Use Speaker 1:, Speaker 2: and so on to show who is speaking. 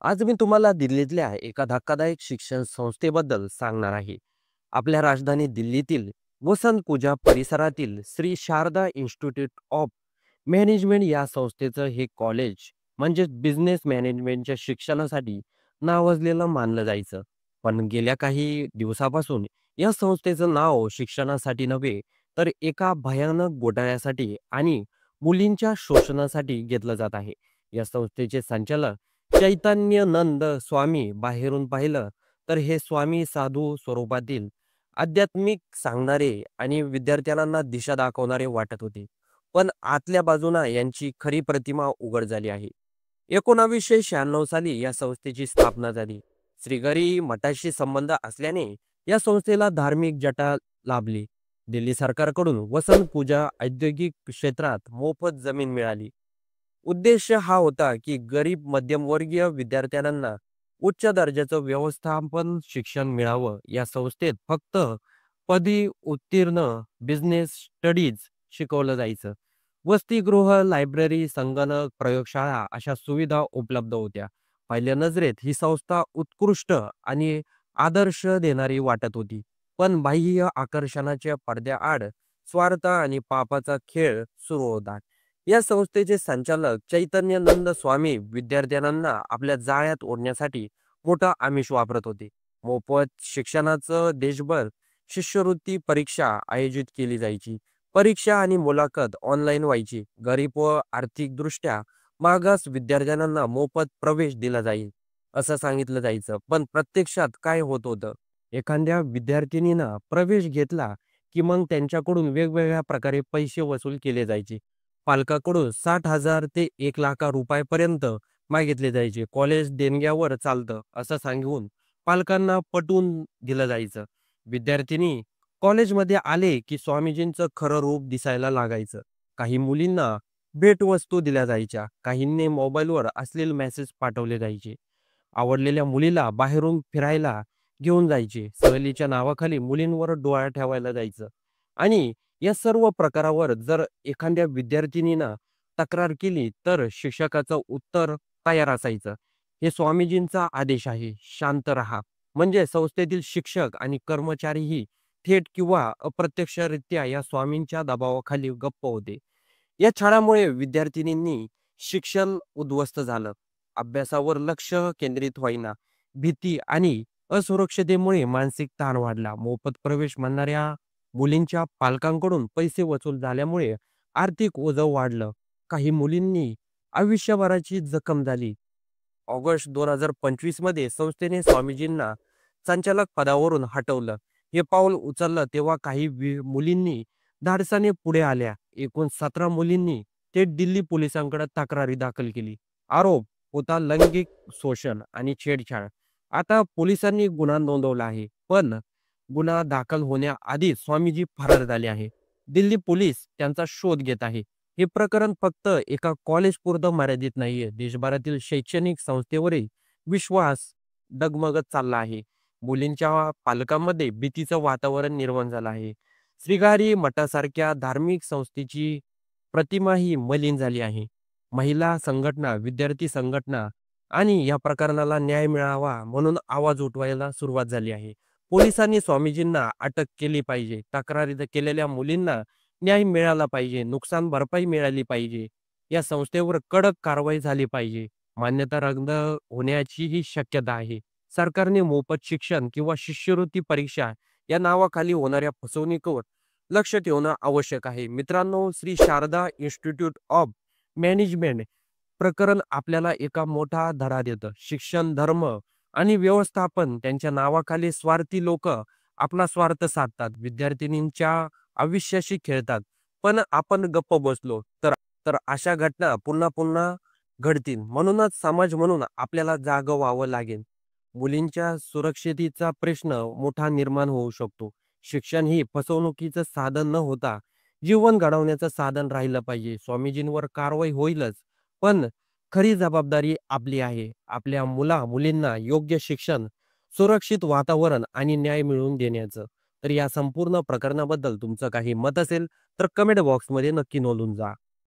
Speaker 1: आज मी तुम्हाला दिल्लीतल्या एका धक्कादायक शिक्षण संस्थेबद्दल सांगणार आहे. आपल्या राजधानी दिल्लीतील वसंत पूजा परिसरातील Shri Sharda institute of management या संस्थेचं हे कॉलेज म्हणजे बिझनेस मॅनेजमेंटच्या शिक्षणासाठी नावाजलेलं मानलं जायचं. पण गेल्या काही दिवसापासून या संस्थेचं नाव शिक्षणासाठी नव्हे तर एका भयानक घोटाळ्यासाठी आणि मुलींच्या शोषणासाठी घेतलं जात आहे. या संस्थेचे संचालक चैतन्यनंद स्वामी बाहेरून पाहिलं तर हे स्वामी साधू स्वरूपातील आध्यात्मिक सांगणारे आणि विद्यार्थ्यांना दिशा दाखवणारे वाटत होते. पण आतल्या बाजूना यांची खरी प्रतिमा उघड झाली आहे. 1996 साली या संस्थेची स्थापना झाली. श्रीगरी मठाशी संबंध असल्याने या संस्थेला धार्मिक जटा लाभली. दिल्ली सरकारकडून वसंत पूजा औद्योगिक क्षेत्रात मोफत जमीन मिळाली. उद्देश हा होता की गरीब मध्यमवर्गीय विद्यार्थ्यांना उच्च दर्जाचं व्यवस्थापन शिक्षण मिळावं. या संस्थेत फक्त पदवी उत्तीर्ण बिझनेस स्टडीज शिकवलं जायचं. वसतिगृह, लायब्ररी, संगणक, प्रयोगशाळा अशा सुविधा उपलब्ध होत्या. पहिल्या नजरेत ही संस्था उत्कृष्ट आणि आदर्श देणारी वाटत होती. पण बाह्य आकर्षणाच्या पडद्याआड स्वार्थ आणि पापाचा खेळ सुरू होता. या संस्थेचे संचालक चैतन्यनंद स्वामी विद्यार्थ्यांना आपल्या जाळ्यात ओढण्यासाठी मोठा आमिष वापरत होते. मोफत शिक्षणाचं देशभर शिष्यवृत्ती परीक्षा आयोजित केली जायची. परीक्षा आणि मुलाखत ऑनलाईन व्हायची. गरीब व आर्थिकदृष्ट्या मागास विद्यार्थ्यांना मोफत प्रवेश दिला जाईल असं सांगितलं जायचं. पण प्रत्यक्षात काय होत होतं? एखाद्या विद्यार्थिनीनं प्रवेश घेतला की मग त्यांच्याकडून वेगवेगळ्या प्रकारे पैसे वसूल केले जायचे. पालकाकडून 60,000 ते 1,00,000 रुपयापर्यंत मागितले जायचे. कॉलेज देणग्यावर चालतं असं सांगून पालकांना पटवून दिलं जायचं. विद्यार्थिनी कॉलेजमध्ये आले की स्वामीजींचं खरं रूप दिसायला लागायचं. काही मुलींना भेटवस्तू दिल्या जायच्या. काहींनी मोबाईलवर अश्लील मेसेज पाठवले जायचे. आवडलेल्या मुलीला बाहेरून फिरायला घेऊन जायचे. सहलीच्या नावाखाली मुलींवर डोळा ठेवायला जायचं. आणि या सर्व प्रकारावर जर एखाद्या विद्यार्थिनीनं तक्रार केली तर शिक्षकाचं उत्तर तयार असायचं. हे स्वामीजींचा आदेश आहे, शांत राहा. म्हणजे संस्थेतील शिक्षक आणि कर्मचारीही थेट किंवा अप्रत्यक्षरित्या या स्वामींच्या दबावाखाली गप्प होते. या छळामुळे विद्यार्थिनींनी शिक्षण उद्ध्वस्त झालं. अभ्यासावर लक्ष केंद्रित होईना. भीती आणि असुरक्षतेमुळे मानसिक ताण वाढला. मोफत प्रवेश म्हणणाऱ्या मुलींच्या पालकांकडून पैसे वसूल झाल्यामुळे आर्थिक ओझं वाढलं. काही मुलींनी आयुष्यभराची जखम झाली. ऑगस्ट 2025 मध्ये संस्थेने स्वामीजींना संचालक पदावरून हटवलं. हे पाऊल उचललं तेव्हा काही मुलींनी धाडसाने पुढे आल्या. एकूण 17 मुलींनी थेट दिल्ली पोलिसांकडे तक्रारी दाखल केली. आरोप होता लैंगिक शोषण आणि छेडछाड. आता पोलिसांनी गुन्हा नोंदवला आहे. पण गुन्हा दाखल होण्याआधी स्वामीजी फरार झाले आहे. दिल्ली पोलीस त्यांचा शोध घेत आहे. हे प्रकरण फक्त एका कॉलेजपुरतं मर्यादित नाहीये. देशभरातील शैक्षणिक संस्थेवरही विश्वास डगमगत चालला आहे. मुलींच्या पालकांमध्ये भीतीचं वातावरण निर्माण झालं आहे. श्रीगारी मठासारख्या धार्मिक संस्थेची प्रतिमा ही मलिन झाली आहे. महिला संघटना, विद्यार्थी संघटना आणि या प्रकरणाला न्याय मिळावा म्हणून आवाज उठवायला सुरुवात झाली आहे. पोलिसांनी स्वामीजींना अटक केली पाहिजे. तक्रारी केलेल्या मुलींना न्याय मिळाला पाहिजे. नुकसान भरपाई मिळाली पाहिजे. या संस्थेवर कडक कारवाई झाली पाहिजे. मान्यता रद्द होण्याचीही शक्यता आहे. सरकारने मोफत शिक्षण किंवा शिष्यवृत्ती परीक्षा या नावाखाली होणाऱ्या फसवणुकीवर लक्ष ठेवणं आवश्यक आहे. मित्रांनो, Shri Sharda institute of management प्रकरण आपल्याला एका मोठा धडा देतं. शिक्षण, धर्म आणि व्यवस्थापन त्यांच्या नावाखाली स्वार्थी लोक आपला स्वार्थ साधतात. विद्यार्थिनींच्या आयुष्याशी खेळतात. पण आपण गप्प बसलो तर तर अशा घटना पुन्हा पुन्हा घडतील. म्हणूनच समाज म्हणून आपल्याला जागं व्हावं लागेल. मुलींच्या सुरक्षिततेचा प्रश्न मोठा निर्माण होऊ शकतो. शिक्षण ही फसवणुकीचं साधन न होता जीवन घडवण्याचं साधन राहिलं पाहिजे. स्वामीजींवर कारवाई होईलच, पण खरी जबाबदारी आपली आहे. आपल्या मुलींना योग्य शिक्षण, सुरक्षित वातावरण आणि न्याय मिळवून देण्याचं. तर या संपूर्ण प्रकरणाबद्दल तुमचं काही मत असेल तर कमेंट बॉक्समध्ये नक्की नोंदवून जा.